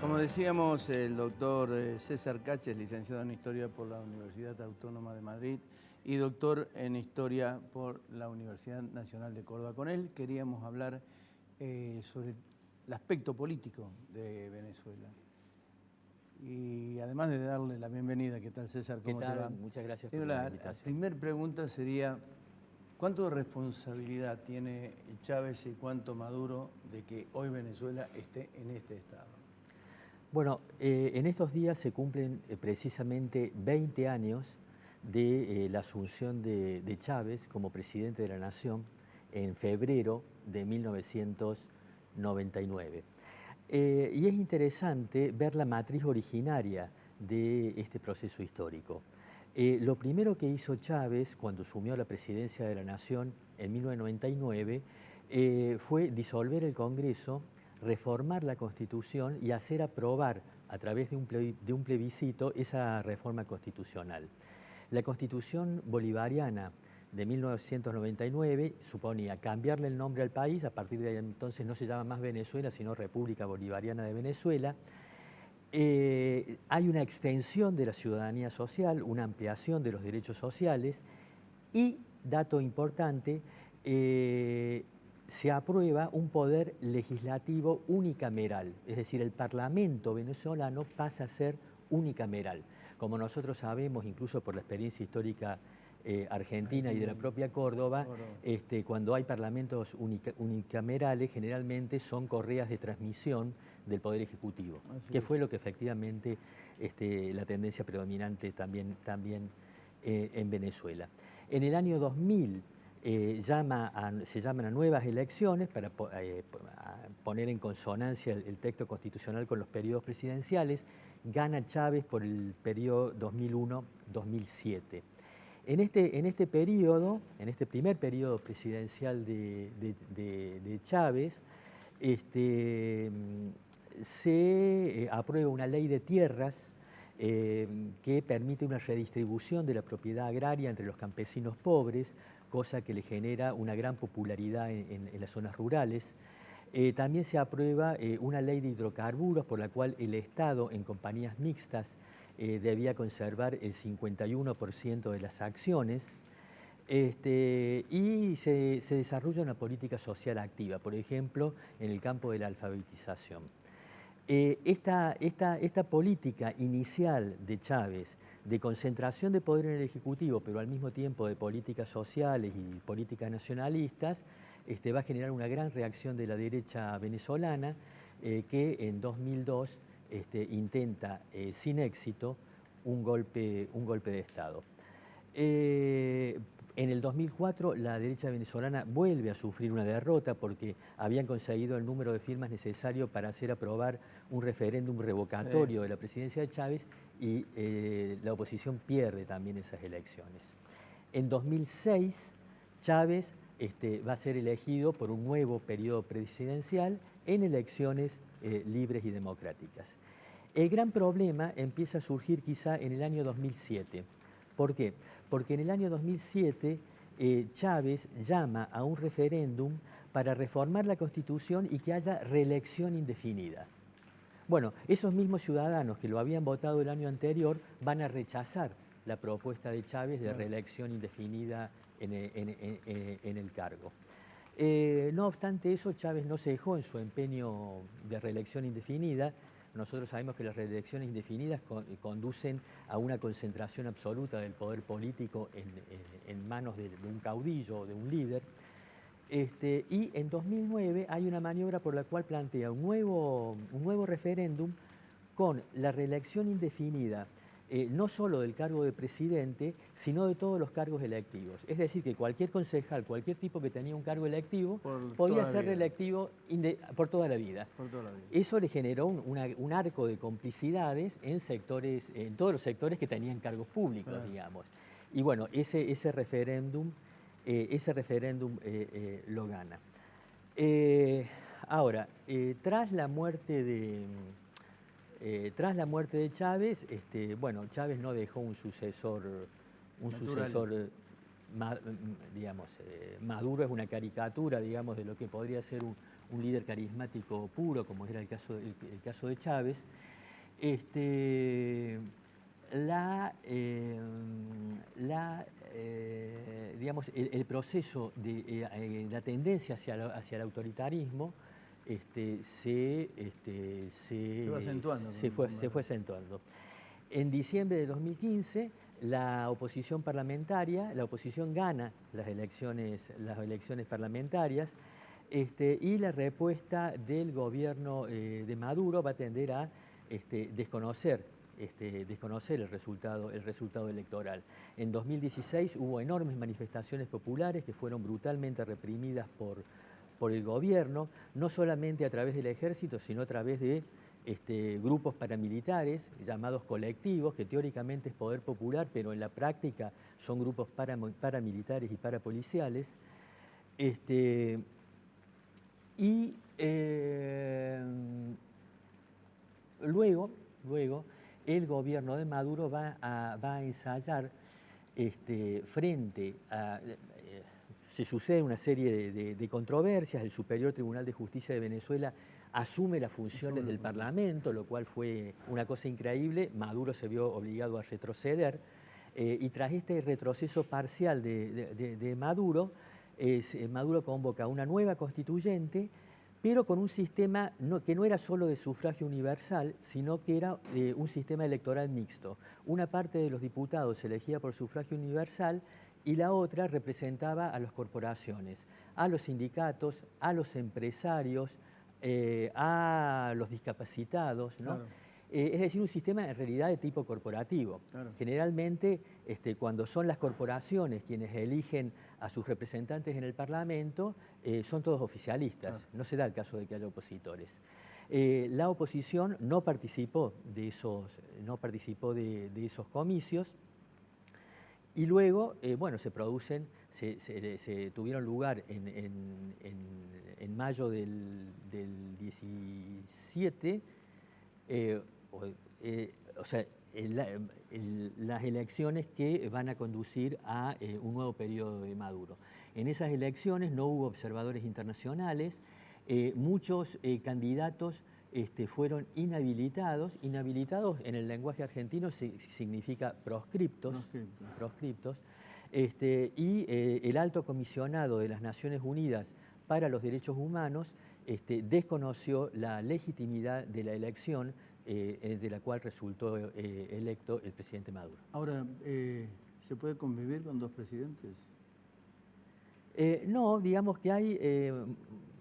Como decíamos, el doctor César Caches, licenciado en Historia por la Universidad Autónoma de Madrid y doctor en Historia por la Universidad Nacional de Córdoba. Con él queríamos hablar sobre el aspecto político de Venezuela. Y además de darle la bienvenida, ¿qué tal, César? ¿Cómo ¿Qué tal? te va? Muchas gracias por la invitación. La primera pregunta sería, ¿cuánto de responsabilidad tiene Chávez y cuánto Maduro de que hoy Venezuela esté en este estado? Bueno, en estos días se cumplen precisamente 20 años de la asunción de Chávez como presidente de la Nación en febrero de 1999. Y es interesante ver la matriz originaria de este proceso histórico. Lo primero que hizo Chávez cuando asumió la presidencia de la Nación en 1999 fue disolver el Congreso, reformar la Constitución y hacer aprobar a través de un plebiscito esa reforma constitucional. La Constitución bolivariana de 1999 suponía cambiarle el nombre al país. A partir de entonces no se llama más Venezuela, sino República Bolivariana de Venezuela. Hay una extensión de la ciudadanía social, una ampliación de los derechos sociales y, dato importante, se aprueba un poder legislativo unicameral, es decir, el Parlamento venezolano pasa a ser unicameral. Como nosotros sabemos, incluso por la experiencia histórica argentina y de la propia Córdoba, cuando hay parlamentos unicamerales, generalmente son correas de transmisión del Poder Ejecutivo, que fue lo que efectivamente la tendencia predominante también en Venezuela. En el año 2000 se llaman a nuevas elecciones para poner en consonancia el texto constitucional con los periodos presidenciales. Gana Chávez por el periodo 2001-2007. En este periodo, en este primer periodo presidencial de Chávez, se aprueba una ley de tierras que permite una redistribución de la propiedad agraria entre los campesinos pobres, cosa que le genera una gran popularidad en las zonas rurales. También se aprueba una ley de hidrocarburos por la cual el Estado, en compañías mixtas, debía conservar el 51% de las acciones. Y se desarrolla una política social activa, por ejemplo, en el campo de la alfabetización. Esta política inicial de Chávez, de concentración de poder en el Ejecutivo, pero al mismo tiempo de políticas sociales y políticas nacionalistas, va a generar una gran reacción de la derecha venezolana que en 2002 intenta, sin éxito, un golpe de Estado. En el 2004 la derecha venezolana vuelve a sufrir una derrota porque habían conseguido el número de firmas necesario para hacer aprobar un referéndum revocatorio de la presidencia de Chávez y la oposición pierde también esas elecciones. En 2006 Chávez va a ser elegido por un nuevo periodo presidencial en elecciones libres y democráticas. El gran problema empieza a surgir quizá en el año 2007. ¿Por qué? Porque en el año 2007 Chávez llama a un referéndum para reformar la Constitución y que haya reelección indefinida. Bueno, esos mismos ciudadanos que lo habían votado el año anterior van a rechazar la propuesta de Chávez de reelección indefinida en el cargo. No obstante eso, Chávez no se dejó en su empeño de reelección indefinida. Nosotros sabemos que las reelecciones indefinidas conducen a una concentración absoluta del poder político en manos de un caudillo o de un líder. Y en 2009 hay una maniobra por la cual plantea un nuevo referéndum con la reelección indefinida, no solo del cargo de presidente, sino de todos los cargos electivos. Es decir, que cualquier concejal, cualquier tipo que tenía un cargo electivo, podía ser reelectivo por toda la vida. Eso le generó un arco de complicidades en todos los sectores que tenían cargos públicos, digamos. Y bueno, ese referéndum lo gana. Ahora, tras la muerte de Chávez, bueno, Chávez no dejó un sucesor digamos, Maduro es una caricatura, digamos, de lo que podría ser un líder carismático puro, como era el caso de Chávez, digamos, el proceso de la tendencia hacia el autoritarismo se fue acentuando. En diciembre de 2015, la oposición gana las elecciones parlamentarias, y la respuesta del gobierno de Maduro va a tender a desconocer el resultado electoral. En 2016 hubo enormes manifestaciones populares que fueron brutalmente reprimidas por el gobierno, no solamente a través del ejército, sino a través de grupos paramilitares llamados colectivos, que teóricamente es poder popular, pero en la práctica son grupos paramilitares y parapoliciales. Luego el gobierno de Maduro va a ensayar frente a... se sucede una serie de controversias. El Superior Tribunal de Justicia de Venezuela asume las funciones del Parlamento, lo cual fue una cosa increíble. Maduro se vio obligado a retroceder, y tras este retroceso parcial de Maduro, Maduro convoca una nueva constituyente, pero con un sistema que no era solo de sufragio universal, sino que era un sistema electoral mixto. Una parte de los diputados se elegía por sufragio universal y la otra representaba a las corporaciones, a los sindicatos, a los empresarios, a los discapacitados, ¿no? Claro. Es decir, un sistema en realidad de tipo corporativo. Claro. Generalmente, cuando son las corporaciones quienes eligen a sus representantes en el Parlamento, son todos oficialistas. Claro. No se da el caso de que haya opositores. La oposición no participó de esos comicios, y luego, bueno, se tuvieron lugar en mayo del 17, o sea, las elecciones que van a conducir a un nuevo periodo de Maduro. En esas elecciones no hubo observadores internacionales, muchos candidatos fueron inhabilitados. Inhabilitados en el lenguaje argentino significa proscriptos. Y el alto comisionado de las Naciones Unidas para los Derechos Humanos desconoció la legitimidad de la elección de la cual resultó electo el presidente Maduro. Ahora, ¿se puede convivir con dos presidentes? No, digamos que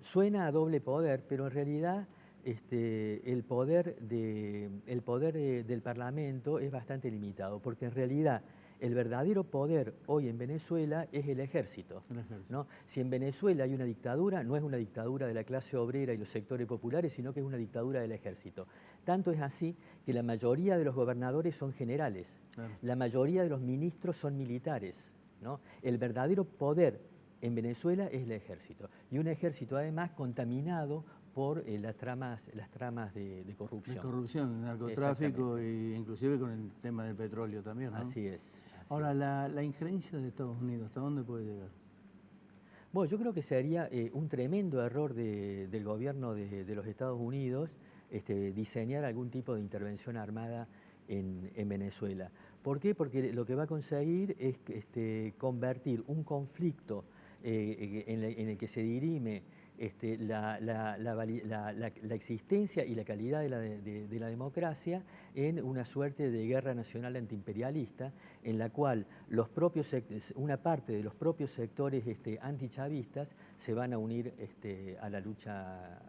suena a doble poder, pero en realidad el poder del Parlamento es bastante limitado, porque en realidad el verdadero poder hoy en Venezuela es el ejército, ¿no? Si en Venezuela hay una dictadura, no es una dictadura de la clase obrera y los sectores populares, sino que es una dictadura del ejército. Tanto es así que la mayoría de los gobernadores son generales, claro. La mayoría de los ministros son militares, ¿no? El verdadero poder en Venezuela es el ejército, y un ejército además contaminado por las tramas de corrupción. De corrupción, narcotráfico e inclusive con el tema del petróleo también, ¿no? Así es. Ahora, la injerencia de Estados Unidos, ¿hasta dónde puede llegar? Bueno, yo creo que sería un tremendo error del gobierno de los Estados Unidos diseñar algún tipo de intervención armada en Venezuela. ¿Por qué? Porque lo que va a conseguir es convertir un conflicto en el que se dirime la existencia y la calidad de la democracia en una suerte de guerra nacional antiimperialista, en la cual una parte de los propios sectores antichavistas se van a unir a la lucha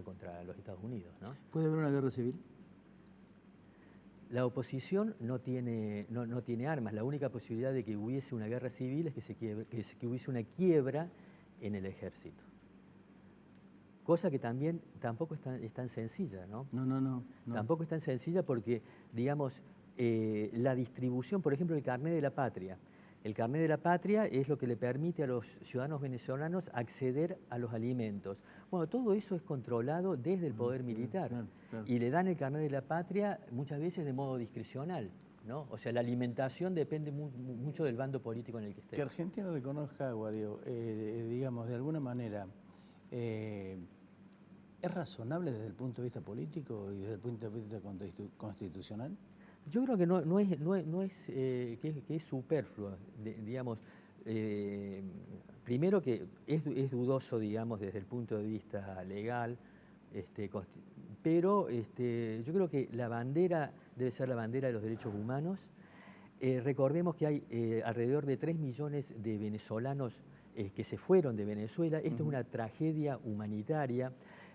contra los Estados Unidos, ¿no? ¿Puede haber una guerra civil? La oposición no tiene armas. La única posibilidad de que hubiese una guerra civil es que hubiese una quiebra en el ejército. Cosa que tampoco es tan sencilla, ¿no? No. Tampoco es tan sencilla porque, digamos, la distribución, por ejemplo, el carnet de la patria. El carnet de la patria es lo que le permite a los ciudadanos venezolanos acceder a los alimentos. Bueno, todo eso es controlado desde el poder militar. Claro. Y le dan el carnet de la patria muchas veces de modo discrecional, ¿no? O sea, la alimentación depende mucho del bando político en el que esté. Que Argentina reconozca, Guadio, digamos, de alguna manera, ¿Es razonable desde el punto de vista político y desde el punto de vista constitucional? Yo creo que que es superfluo, digamos. Primero que es dudoso, digamos, desde el punto de vista legal, pero yo creo que la bandera debe ser la bandera de los derechos humanos. Recordemos que hay alrededor de 3 millones de venezolanos que se fueron de Venezuela. Esto es una tragedia humanitaria.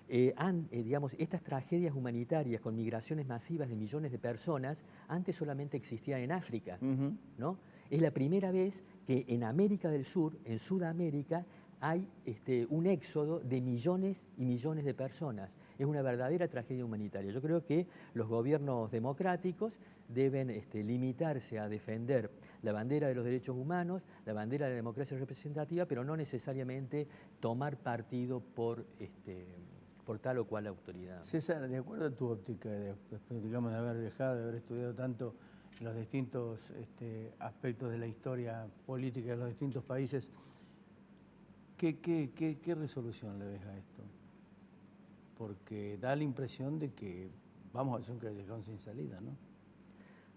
Digamos, estas tragedias humanitarias con migraciones masivas de millones de personas antes solamente existían en África, ¿no? Es la primera vez que en América del Sur, en Sudamérica, hay un éxodo de millones y millones de personas. Es una verdadera tragedia humanitaria. Yo creo que los gobiernos democráticos deben limitarse a defender la bandera de los derechos humanos, la bandera de la democracia representativa, pero no necesariamente tomar partido por tal o cual autoridad. César, de acuerdo a tu óptica, digamos, de haber viajado, de haber estudiado tanto los distintos aspectos de la historia política de los distintos países, ¿qué resolución le ves a esto? Porque da la impresión de que vamos a hacer un callejón sin salida, ¿no?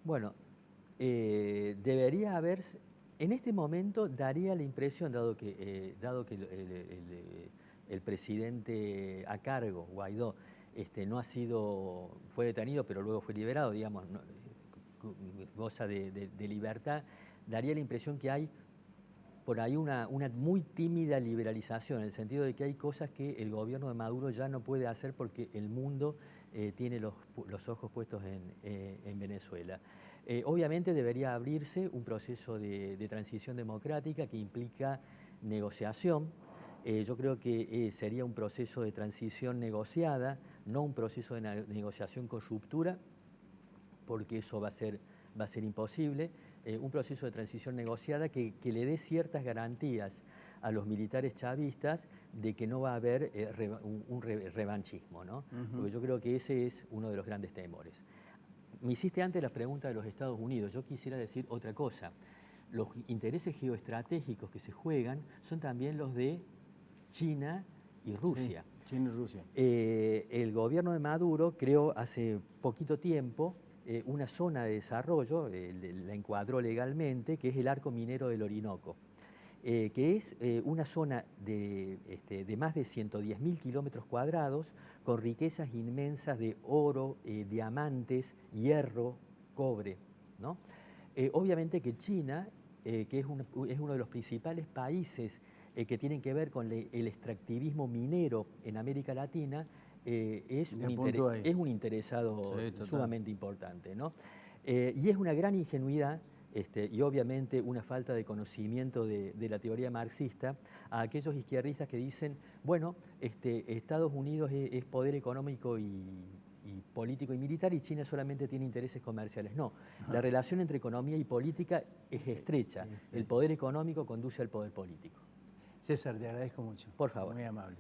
Bueno, debería haber, en este momento daría la impresión, dado que el presidente a cargo, Guaidó, fue detenido, pero luego fue liberado, digamos, goza de libertad, daría la impresión que hay por ahí una muy tímida liberalización, en el sentido de que hay cosas que el gobierno de Maduro ya no puede hacer porque el mundo tiene los ojos puestos en Venezuela. Obviamente debería abrirse un proceso de transición democrática que implica negociación. Yo creo que sería un proceso de transición negociada, no un proceso de negociación con ruptura, porque eso va a ser imposible. Un proceso de transición negociada que le dé ciertas garantías a los militares chavistas de que no va a haber un revanchismo, ¿no? Porque yo creo que ese es uno de los grandes temores. Me hiciste antes la pregunta de los Estados Unidos. Yo quisiera decir otra cosa. Los intereses geoestratégicos que se juegan son también los de China y Rusia. Sí, China y Rusia. El gobierno de Maduro creó hace poquito tiempo una zona de desarrollo, la encuadró legalmente, que es el arco minero del Orinoco, que es una zona de más de 110.000 kilómetros cuadrados, con riquezas inmensas de oro, diamantes, hierro, cobre, ¿no? Obviamente que China, que es uno de los principales países que tienen que ver con el extractivismo minero en América Latina, es un interesado sumamente importante, ¿no? Y es una gran ingenuidad y obviamente una falta de conocimiento de la teoría marxista a aquellos izquierdistas que dicen, bueno, Estados Unidos es poder económico y político y militar y China solamente tiene intereses comerciales. No, la relación entre economía y política es estrecha. El poder económico conduce al poder político. César, te agradezco mucho. Por favor. Muy amable.